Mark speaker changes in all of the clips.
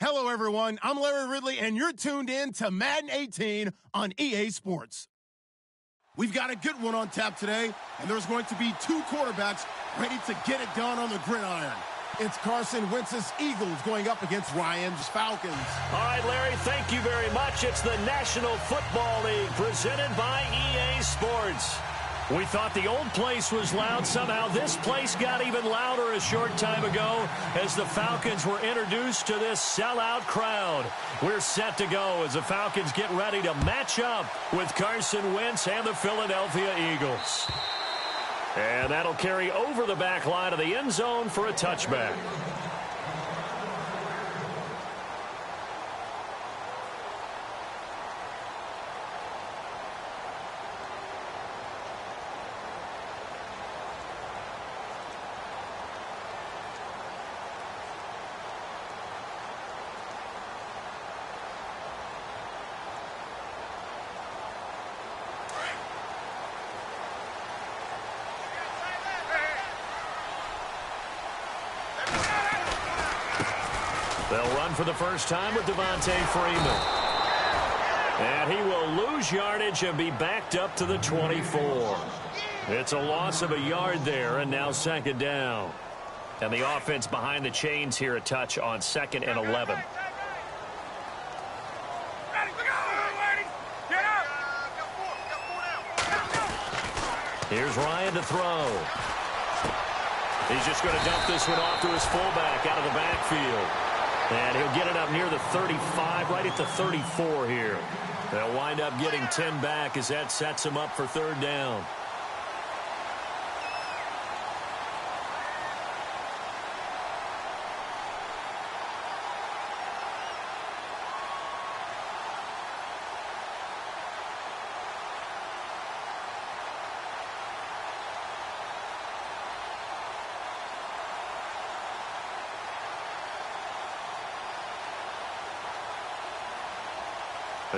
Speaker 1: Hello, everyone. I'm Larry Ridley, and you're tuned in to Madden 18 on EA Sports. We've got a good one on tap today, and there's going to be two quarterbacks ready to get it done on the gridiron. It's Carson Wentz's Eagles going up against Ryan's Falcons.
Speaker 2: All right, Larry, thank you very much. It's the National Football League presented by EA Sports. We thought the old place was loud. Somehow this place got even louder a short time ago as the Falcons were introduced to this sellout crowd. We're set to go as the Falcons get ready to match up with Carson Wentz and the Philadelphia Eagles. And that'll carry over the back line of the end zone for a touchback. They'll run for the first time with Devontae Freeman. And he will lose yardage and be backed up to the 24. It's a loss of a yard there, and now second down. And the offense behind the chains here a touch on 2nd and 11. Here's Ryan to throw. He's just going to dump this one off to his fullback out of the backfield. And he'll get it up near the 35, right at the 34 here. They'll wind up getting 10 back as that sets him up for third down.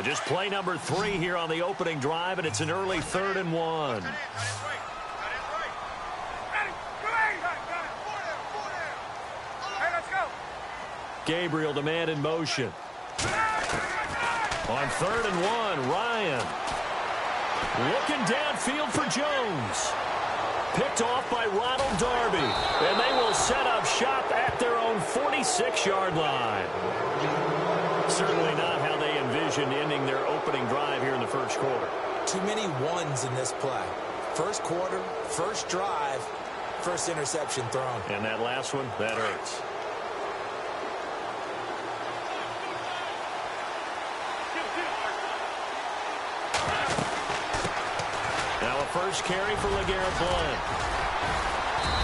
Speaker 2: Just play number 3 here on the opening drive, and it's an early 3rd and 1. Gabriel, the man in motion. On 3rd and 1, Ryan. Looking downfield for Jones. Picked off by Ronald Darby. And they will set up shop at their own 46-yard line. Certainly not how they envisioned ending their opening drive here in the first quarter.
Speaker 3: Too many ones in this play. First quarter, first drive, first interception thrown.
Speaker 2: And that last one, that hurts. Now a first carry for LeGarrette Blount.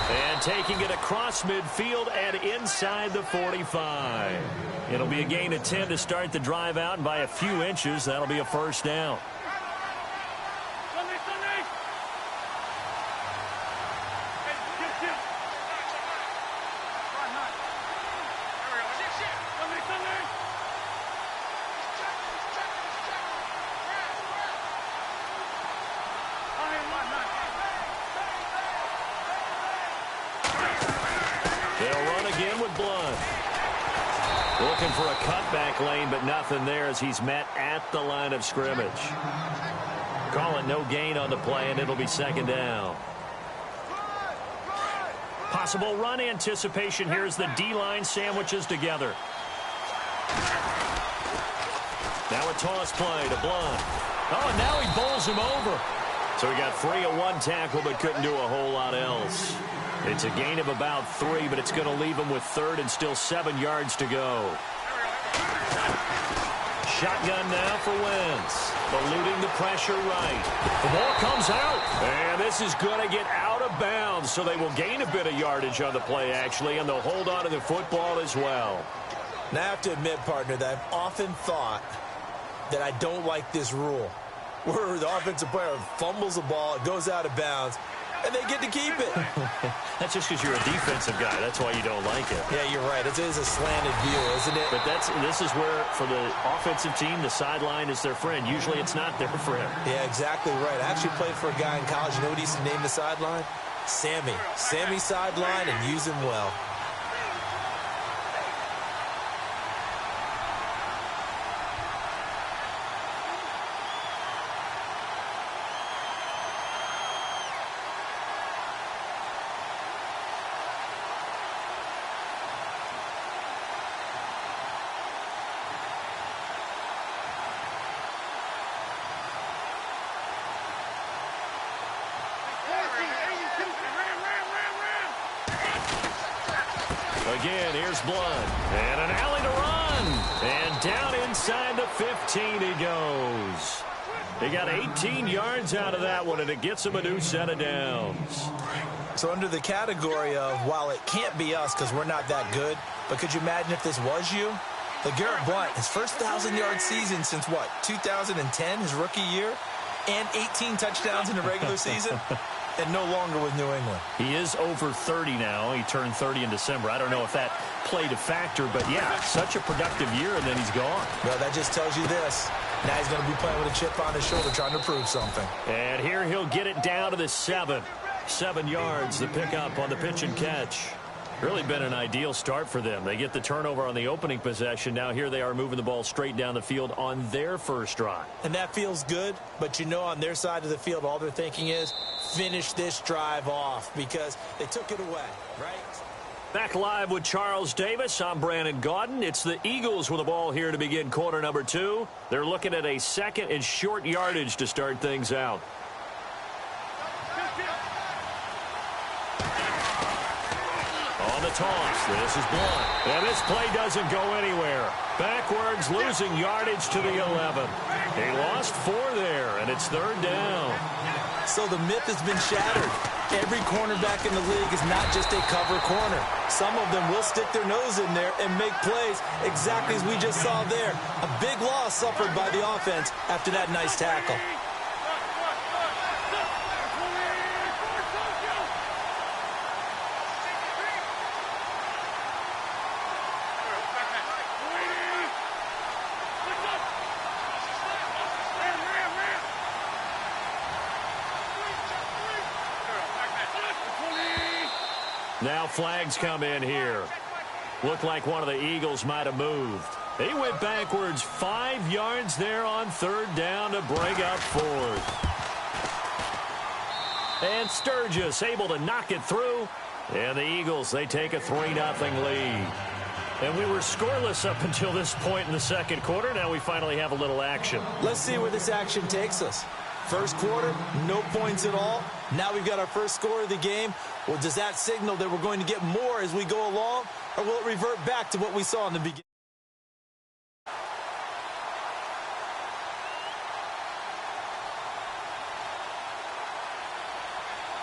Speaker 2: And taking it across midfield and inside the 45. It'll be a gain of 10 to start the drive out, and by a few inches, that'll be a first down. Looking for a cutback lane, but nothing there as he's met at the line of scrimmage. Call it no gain on the play, and it'll be second down. Possible run anticipation here as the D-line sandwiches together. Now a toss play to Blount. Oh, and now he bowls him over. So he got free of one tackle, but couldn't do a whole lot else. It's a gain of about 3, but it's going to leave him with 3rd and still 7 yards to go. Shotgun now for Wentz. Eluding the pressure right. The ball comes out. And this is going to get out of bounds, so they will gain a bit of yardage on the play, actually, and they'll hold on to the football as well.
Speaker 3: Now, I have to admit, partner, that I've often thought that I don't like this rule, where the offensive player fumbles the ball, it goes out of bounds, and they get to keep it.
Speaker 2: That's just because you're a defensive guy. That's why you don't like it.
Speaker 3: Yeah, you're right. It is a slanted view, isn't it?
Speaker 2: But this is where, for the offensive team, the sideline is their friend. Usually it's not their friend.
Speaker 3: Yeah, exactly right. I actually played for a guy in college. You know what he used to name the sideline? Sammy. Sammy sideline, and use him well.
Speaker 2: Again, here's Blood. And an alley to run. And down inside the 15 he goes. He got 18 yards out of that one, and it gets him a new set of downs.
Speaker 3: So under the category of, while it can't be us because we're not that good, but could you imagine if this was you? LeGarrette Blount, his first 1,000-yard season since, what, 2010, his rookie year? And 18 touchdowns in the regular season? And no longer with New England.
Speaker 2: He is over 30 now. He turned 30 in December. I don't know if that played a factor, but yeah, such a productive year, and then he's gone.
Speaker 3: Well, that just tells you this. Now he's going to be playing with a chip on his shoulder trying to prove something.
Speaker 2: And here he'll get it down to the 7. 7 yards, the pickup on the pitch and catch. Really been an ideal start for them. They get the turnover on the opening possession. Now here they are moving the ball straight down the field on their first drive.
Speaker 3: And that feels good, but you know on their side of the field all they're thinking is finish this drive off because they took it away, right?
Speaker 2: Back live with Charles Davis. I'm Brandon Gaudin. It's the Eagles with the ball here to begin quarter number 2. They're looking at a second and short yardage to start things out. On the toss, this is Blount. And this play doesn't go anywhere. Backwards, losing yardage to the 11. He lost 4 there, and it's 3rd down.
Speaker 3: So the myth has been shattered. Every cornerback in the league is not just a cover corner. Some of them will stick their nose in there and make plays exactly as we just saw there. A big loss suffered by the offense after that nice tackle.
Speaker 2: Now flags come in here. Looked like one of the Eagles might have moved. He went backwards 5 yards there on 3rd down to bring up 4th. And Sturgis able to knock it through. And the Eagles, they take a 3-0 lead. And we were scoreless up until this point in the second quarter. Now we finally have a little action.
Speaker 3: Let's see where this action takes us. First quarter, no points at all. Now we've got our first score of the game. Well, does that signal that we're going to get more as we go along? Or will it revert back to what we saw in the beginning?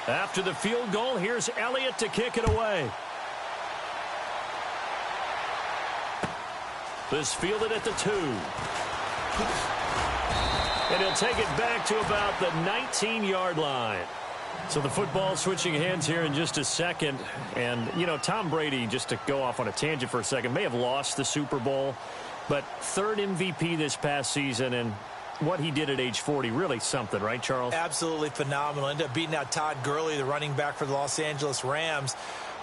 Speaker 2: After the field goal, here's Elliott to kick it away. This fielded at the 2. And he'll take it back to about the 19-yard line. So the football switching hands here in just a second. And, you know, Tom Brady, just to go off on a tangent for a second, may have lost the Super Bowl. But 3rd MVP this past season, and what he did at age 40, really something, right, Charles?
Speaker 3: Absolutely phenomenal. Ended up beating out Todd Gurley, the running back for the Los Angeles Rams.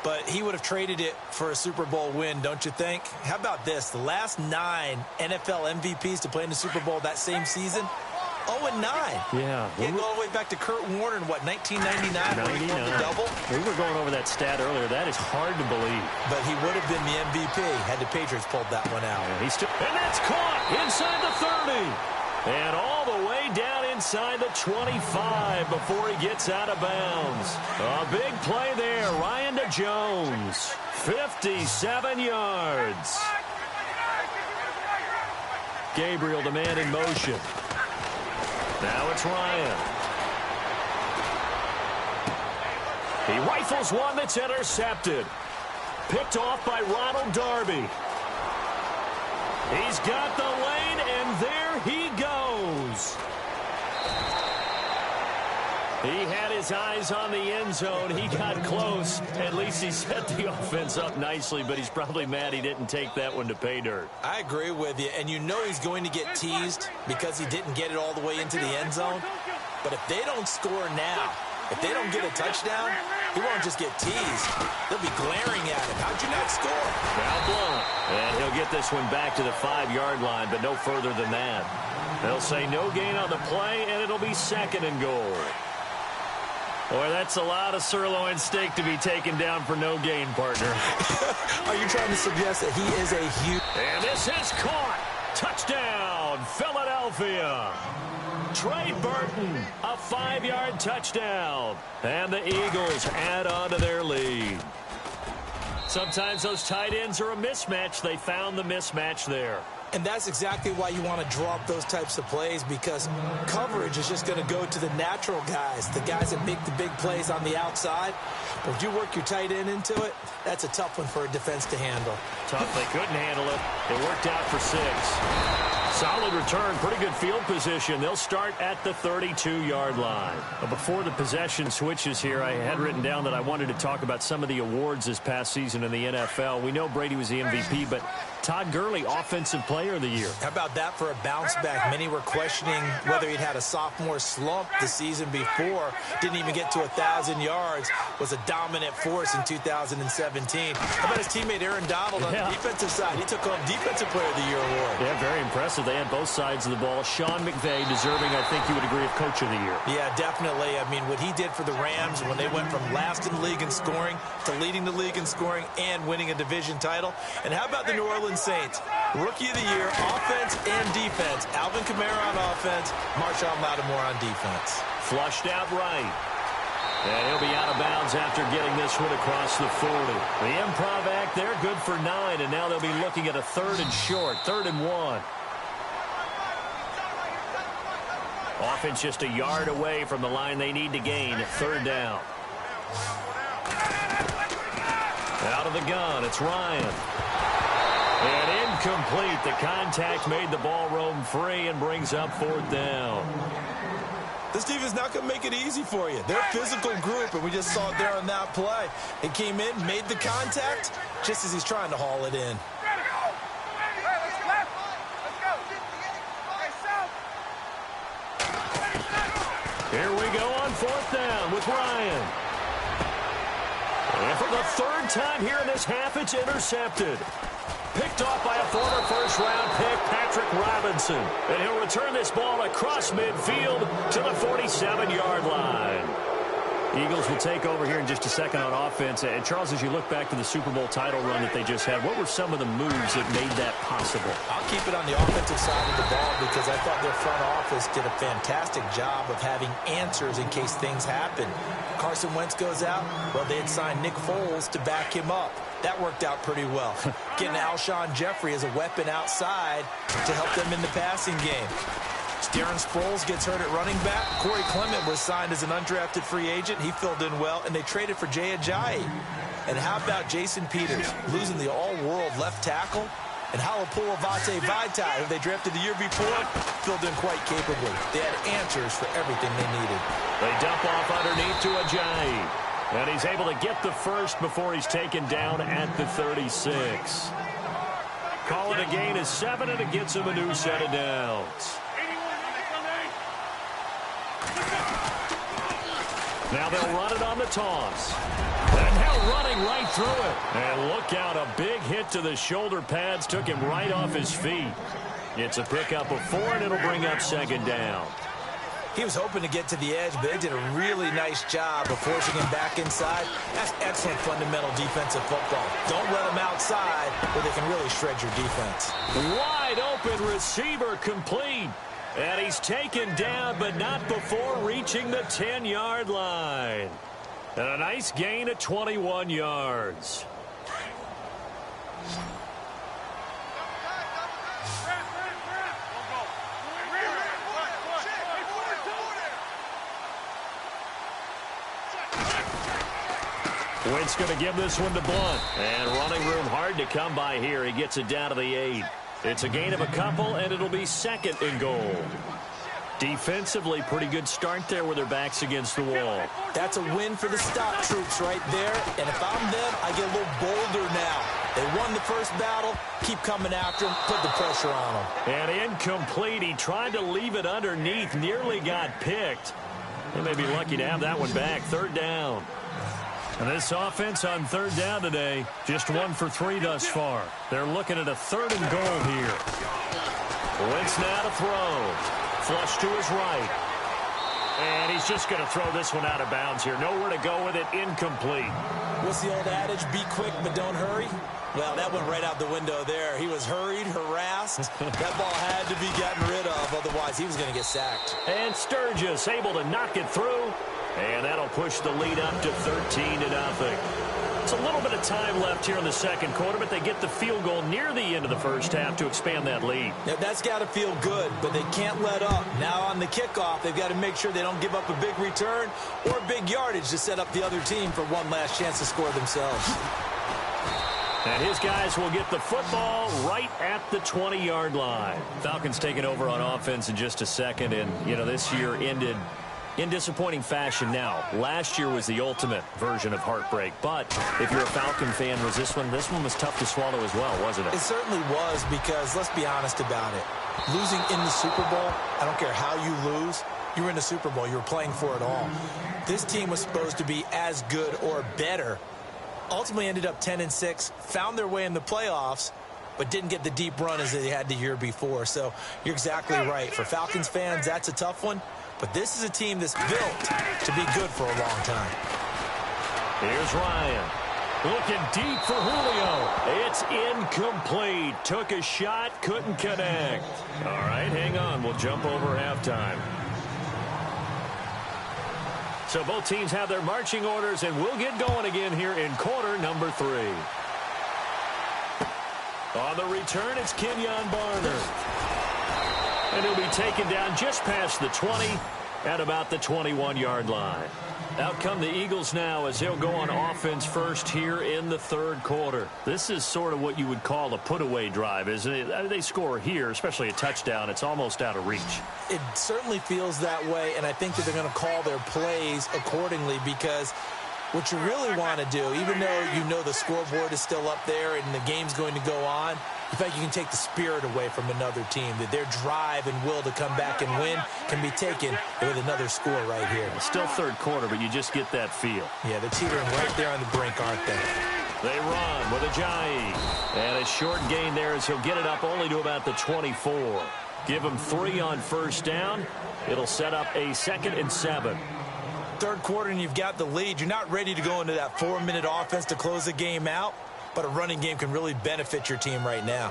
Speaker 3: But he would have traded it for a Super Bowl win, don't you think? How about this? The last 9 NFL MVPs to play in the Super Bowl that same season, 0-9.
Speaker 2: Yeah.
Speaker 3: You go all the way back to Kurt Warner in, what, 1999?
Speaker 2: 99.
Speaker 3: The double?
Speaker 2: We were going over that stat earlier. That is hard to believe.
Speaker 3: But he would have been the MVP had the Patriots pulled that one out.
Speaker 2: Yeah, and that's caught inside the 30. And all the way down inside the 25 before he gets out of bounds. A big play there. Ryan to Jones. 57 yards. Gabriel, the man in motion. Now it's Ryan. He rifles one that's intercepted. Picked off by Ronald Darby. He's got the lane, and there he goes. He had his eyes on the end zone. He got close. At least he set the offense up nicely, but he's probably mad he didn't take that one to pay dirt.
Speaker 3: I agree with you, and you know he's going to get teased because he didn't get it all the way into the end zone. But if they don't score now, if they don't get a touchdown, he won't just get teased. They'll be glaring at him. How'd you not score?
Speaker 2: Foul blown. And he'll get this one back to the 5-yard line, but no further than that. They'll say no gain on the play, and it'll be 2nd and goal. Boy, that's a lot of sirloin steak to be taken down for no gain, partner.
Speaker 3: Are you trying to suggest that he is a huge...
Speaker 2: And this is caught. Touchdown, Philadelphia. Trey Burton, a 5-yard touchdown. And the Eagles add on to their lead. Sometimes those tight ends are a mismatch. They found the mismatch there.
Speaker 3: And that's exactly why you want to draw up those types of plays, because coverage is just going to go to the natural guys, the guys that make the big plays on the outside. But if you work your tight end into it, that's a tough one for a defense to handle.
Speaker 2: Tough. They couldn't handle it. It worked out for 6. Solid return. Pretty good field position. They'll start at the 32-yard line. But before the possession switches here, I had written down that I wanted to talk about some of the awards this past season in the NFL. We know Brady was the MVP, but Todd Gurley, Offensive Player of the Year.
Speaker 3: How about that for a bounce back? Many were questioning whether he'd had a sophomore slump the season before. Didn't even get to 1,000 yards. Was a dominant force in 2017. How about his teammate Aaron Donald on the defensive side? He took home Defensive Player of the Year award.
Speaker 2: Yeah, very impressive. They had both sides of the ball. Sean McVay deserving, I think you would agree, of Coach of the Year.
Speaker 3: Yeah, definitely. I mean, what he did for the Rams when they went from last in the league in scoring to leading the league in scoring and winning a division title. And how about the New Orleans Saints? Rookie of the Year, offense and defense. Alvin Kamara on offense, Marshawn Lattimore on defense.
Speaker 2: Flushed out right. And he'll be out of bounds after getting this one across the 40. The improv act there, good for 9, and now they'll be looking at a 3rd and short, 3rd and 1. Offense just a yard away from the line they need to gain. 3rd down. Out of the gun, it's Ryan. And incomplete. The contact made the ball roam free and brings up 4th down.
Speaker 3: This defense is not going to make it easy for you. They're a physical group, and we just saw it there on that play. It came in, made the contact, just as he's trying to haul it in.
Speaker 2: Here we go on 4th down with Ryan. And for the 3rd time here in this half, it's intercepted. Picked off by a former first-round pick, Patrick Robinson. And he'll return this ball across midfield to the 47-yard line. Eagles will take over here in just a second on offense. And, Charles, as you look back to the Super Bowl title run that they just had, what were some of the moves that made that possible?
Speaker 3: I'll keep it on the offensive side of the ball because I thought their front office did a fantastic job of having answers in case things happen. Carson Wentz goes out. Well, they had signed Nick Foles to back him up. That worked out pretty well. Getting Alshon Jeffrey as a weapon outside to help them in the passing game. Darren Sproles gets hurt at running back. Corey Clement was signed as an undrafted free agent. He filled in well, and they traded for Jay Ajayi. And how about Jason Peters losing the all-world left tackle? And Halapoulivaati Vaitai, who they drafted the year before, filled in quite capably. They had answers for everything they needed.
Speaker 2: They dump off underneath to Ajayi. And he's able to get the first before he's taken down at the 36. Call it a gain of 7, and it gets him a new set of downs. Now they'll run it on the toss. And now running right through it. And look out, a big hit to the shoulder pads took him right off his feet. It's a pickup of 4, and it'll bring up 2nd down.
Speaker 3: He was hoping to get to the edge, but they did a really nice job of forcing him back inside. That's excellent fundamental defensive football. Don't let him outside where they can really shred your defense.
Speaker 2: Wide open receiver complete. And he's taken down, but not before reaching the 10-yard line. And a nice gain of 21 yards. Wentz going to give this one to Blunt. And running room hard to come by here. He gets it down to the 8. It's a gain of a couple, and it'll be 2nd and goal. Defensively, pretty good start there with their backs against the wall.
Speaker 3: That's a win for the stock troops right there. And if I'm them, I get a little bolder now. They won the first battle. Keep coming after them. Put the pressure on them.
Speaker 2: And incomplete. He tried to leave it underneath. Nearly got picked. They may be lucky to have that one back. 3rd down. And this offense on 3rd down today, just 1 for 3 thus far. They're looking at a 3rd and goal here. Wentz now to throw. Flush to his right. And he's just going to throw this one out of bounds here. Nowhere to go with it. Incomplete.
Speaker 3: What's the old adage? Be quick, but don't hurry. Well, that went right out the window there. He was hurried, harassed. That ball had to be gotten rid of. Otherwise, he was going to get sacked.
Speaker 2: And Sturgis able to knock it through. And that'll push the lead up to 13-0. It's a little bit of time left here in the second quarter, but they get the field goal near the end of the first half to expand that lead.
Speaker 3: Yeah, that's got to feel good, but they can't let up. Now on the kickoff, they've got to make sure they don't give up a big return or big yardage to set up the other team for one last chance to score themselves.
Speaker 2: And his guys will get the football right at the 20-yard line. Falcons taking over on offense in just a second, and, you know, this year ended in disappointing fashion. Now, last year was the ultimate version of heartbreak, but if you're a Falcon fan, was this one was tough to swallow as well, wasn't it?
Speaker 3: It certainly was, because let's be honest about it. Losing in the Super Bowl, I don't care how you lose, you were in the Super Bowl. You were playing for it all. This team was supposed to be as good or better. Ultimately ended up 10-6, found their way in the playoffs, but didn't get the deep run as they had the year before. So you're exactly right. For Falcons fans, that's a tough one. But this is a team that's built to be good for a long time.
Speaker 2: Here's Ryan. Looking deep for Julio. It's incomplete. Took a shot, couldn't connect. All right, hang on. We'll jump over halftime. So both teams have their marching orders, and we'll get going again here in quarter number 3. On the return, it's Kenyon Barner. And he'll be taken down just past the 20 at about the 21-yard line. Out come the Eagles now as they'll go on offense first here in the third quarter. This is sort of what you would call a put-away drive, isn't it? They score here, especially a touchdown. It's almost out of reach.
Speaker 3: It certainly feels that way, and I think that they're going to call their plays accordingly, because what you really want to do, even though you know the scoreboard is still up there and the game's going to go on, in fact, you can take the spirit away from another team, that their drive and will to come back and win can be taken with another score right here.
Speaker 2: It's still third quarter, but you just get that feel.
Speaker 3: Yeah, they're teetering right there on the brink, aren't they?
Speaker 2: They run with Ajayi. And a short gain there as he'll get it up only to about the 24. Give him 3 on first down. It'll set up a 2nd and 7.
Speaker 3: Third quarter and you've got the lead. You're not ready to go into that 4-minute offense to close the game out, but a running game can really benefit your team right now.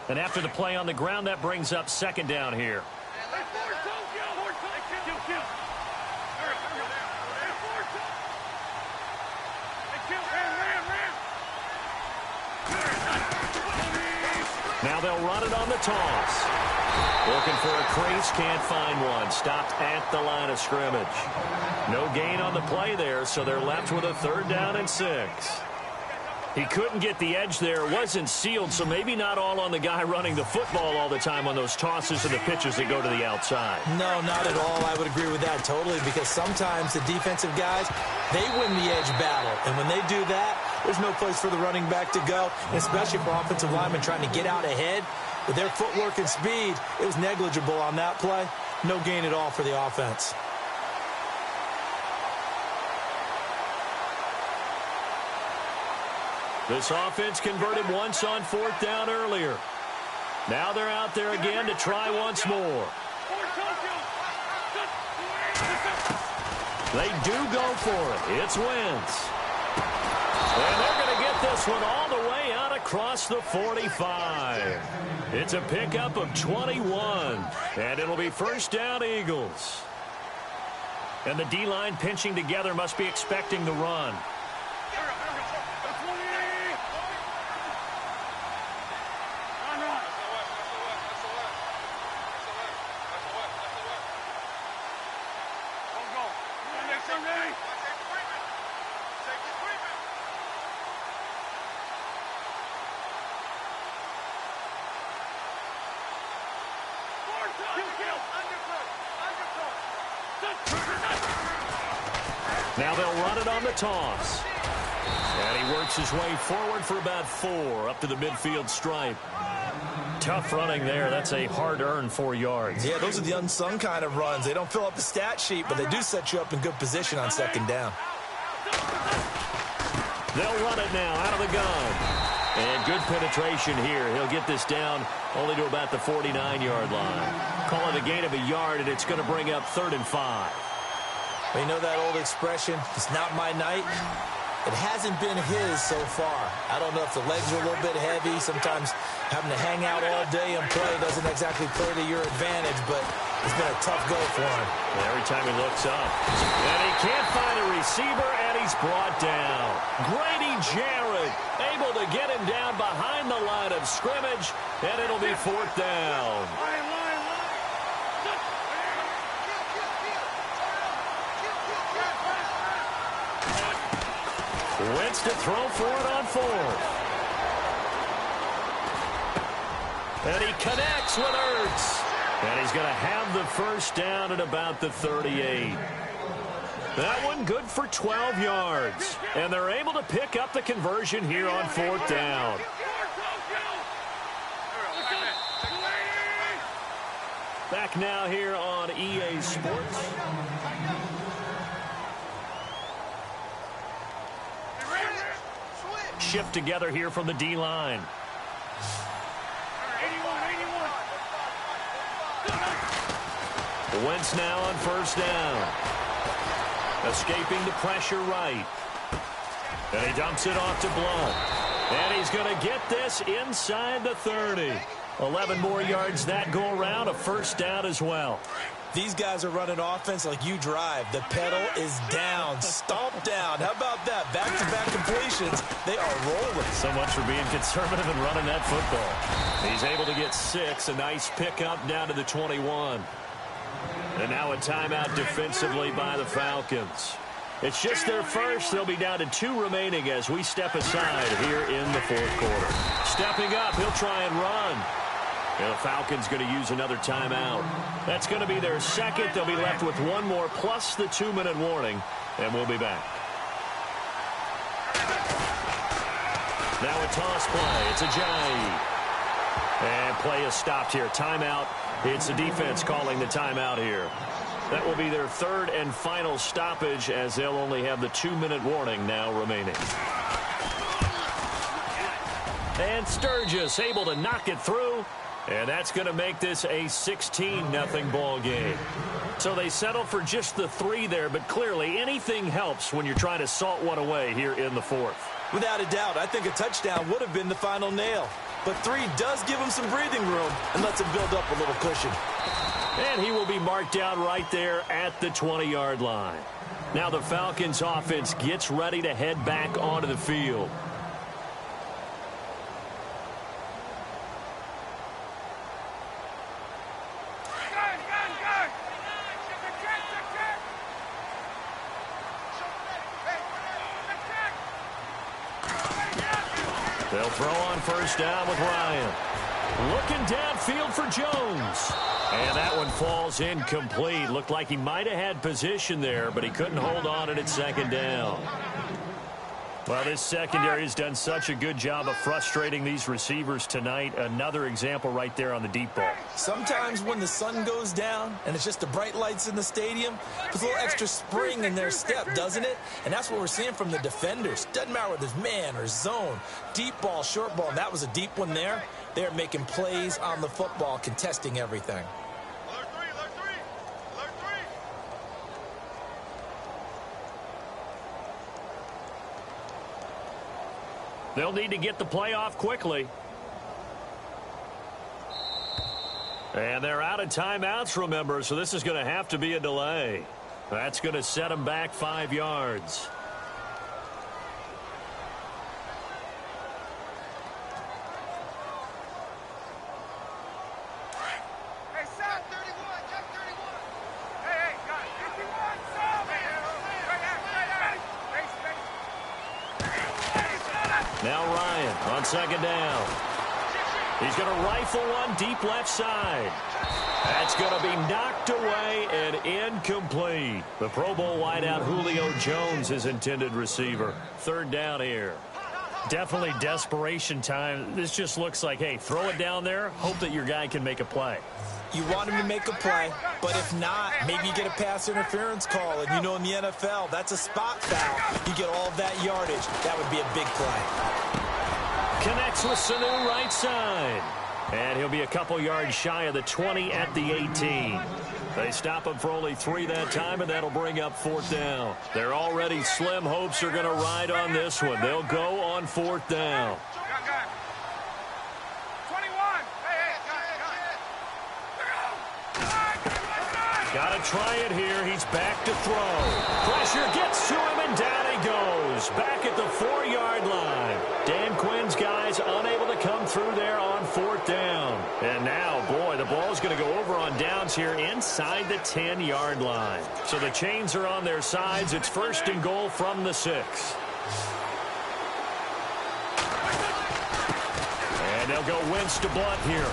Speaker 2: And after the play on the ground, that brings up 2nd down here. Now they'll run it on the toss. Looking for a crease, can't find one. Stopped at the line of scrimmage. No gain on the play there, so they're left with a 3rd down and 6. He couldn't get the edge there. Wasn't sealed, so maybe not all on the guy running the football all the time on those tosses and the pitches that go to the outside. No,
Speaker 3: not at all. I would agree with that totally, because sometimes the defensive guys, they win the edge battle. And when they do that, there's no place for the running back to go, especially for offensive linemen trying to get out ahead. With their footwork and speed, it was negligible on that play. No gain at all for the offense.
Speaker 2: This offense converted once on 4th down earlier. Now they're out there again to try once more. They do go for it. It's Wentz. And they're going to get this one all the way out across the 45. It's a pickup of 21. And it'll be 1st down Eagles. And the D-line pinching together must be expecting the run. Now they'll run it on the toss. And he works his way forward for about 4 up to the midfield stripe. Tough running there. That's a hard-earned 4 yards.
Speaker 3: Yeah, those are the unsung kind of runs. They don't fill up the stat sheet, but they do set you up in good position on 2nd down.
Speaker 2: They'll run it now out of the gun. And good penetration here. He'll get this down only to about the 49-yard line. Call it a gain of a yard, and it's going to bring up 3rd and 5.
Speaker 3: Well, you know that old expression, it's not my night. It hasn't been his so far. I don't know if the legs are a little bit heavy. Sometimes having to hang out all day and play doesn't exactly play to your advantage, but it's been a tough go for him.
Speaker 2: Every time he looks up. And he can't find a receiver, and he's brought down. Grady Jarrett able to get him down behind the line of scrimmage, and it'll be 4th down. Wentz to throw for it on 4th. And he connects with Ertz. And he's going to have the first down at about the 38. That one good for 12 yards. And they're able to pick up the conversion here on 4th down. Back now here on EA Sports. Shift together here from the D-line. Wentz now on 1st down. Escaping the pressure right. And he dumps it off to Blount. And he's going to get this inside the 30. 11 more yards that go around, a first down as well.
Speaker 3: These guys are running offense like you drive. The pedal is down, stomped down. How about that? Back-to-back completions. They are rolling.
Speaker 2: So much for being conservative and running that football. He's able to get 6. A nice pickup down to the 21. And now a timeout defensively by the Falcons. It's just their first. They'll be down to 2 remaining as we step aside here in the 4th quarter. Stepping up, he'll try and run. And the Falcons going to use another timeout. That's going to be their second. They'll be left with 1 more plus the 2-minute warning. And we'll be back. Now a toss play. It's Ajayi. And play is stopped here. Timeout. It's the defense calling the timeout here. That will be their 3rd and final stoppage as they'll only have the 2-minute warning now remaining. And Sturgis able to knock it through. And that's going to make this a 16-0 ball game. So they settle for just the 3 there, but clearly anything helps when you're trying to salt one away here in the 4th.
Speaker 3: Without a doubt, I think a touchdown would have been the final nail. But 3 does give him some breathing room and lets him build up a little cushion.
Speaker 2: And he will be marked down right there at the 20-yard line. Now the Falcons offense gets ready to head back onto the field. They'll throw on 1st down with Ryan. Looking downfield for Jones. And that one falls incomplete. Looked like he might have had position there, but he couldn't hold on at 2nd down. Well, this secondary has done such a good job of frustrating these receivers tonight. Another example right there on the deep ball.
Speaker 3: Sometimes when the sun goes down and it's just the bright lights in the stadium, puts a little extra spring in their step, doesn't it? And that's what we're seeing from the defenders. Doesn't matter whether it's man or zone, deep ball, short ball, and that was a deep one there. They're making plays on the football, contesting everything.
Speaker 2: They'll need to get the play off quickly. And they're out of timeouts, remember, so this is going to have to be a delay. That's going to set them back 5 yards. Now Ryan on 2nd down. He's going to rifle one deep left side. That's going to be knocked away and incomplete. The Pro Bowl wideout Julio Jones is intended receiver. 3rd down here. Definitely desperation time. This just looks like, hey, throw it down there, hope that your guy can make a play.
Speaker 3: You want him to make a play, but if not, maybe you get a pass interference call. And you know in the NFL, that's a spot foul. You get all of that yardage. That would be a big play.
Speaker 2: Connects with Sanu right side. And he'll be a couple yards shy of the 20 at the 18. They stop him for only 3 that time, and that'll bring up 4th down. Their already slim hopes are going to ride on this one. They'll go on 4th down. Got to try it here. He's back to throw. Pressure gets to him, and down he goes. Back at the 4-yard line. Dan Quinn's guys unable to come through there on 4th down. And now, boy, the ball's going to go over on downs here inside the 10-yard line. So the chains are on their sides. It's 1st and goal from the 6. And they'll go Wentz to Blunt here.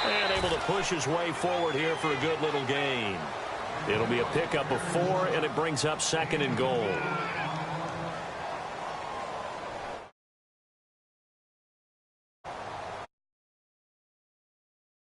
Speaker 2: And able to push his way forward here for a good little gain. It'll be a pickup of 4, and it brings up 2nd and goal.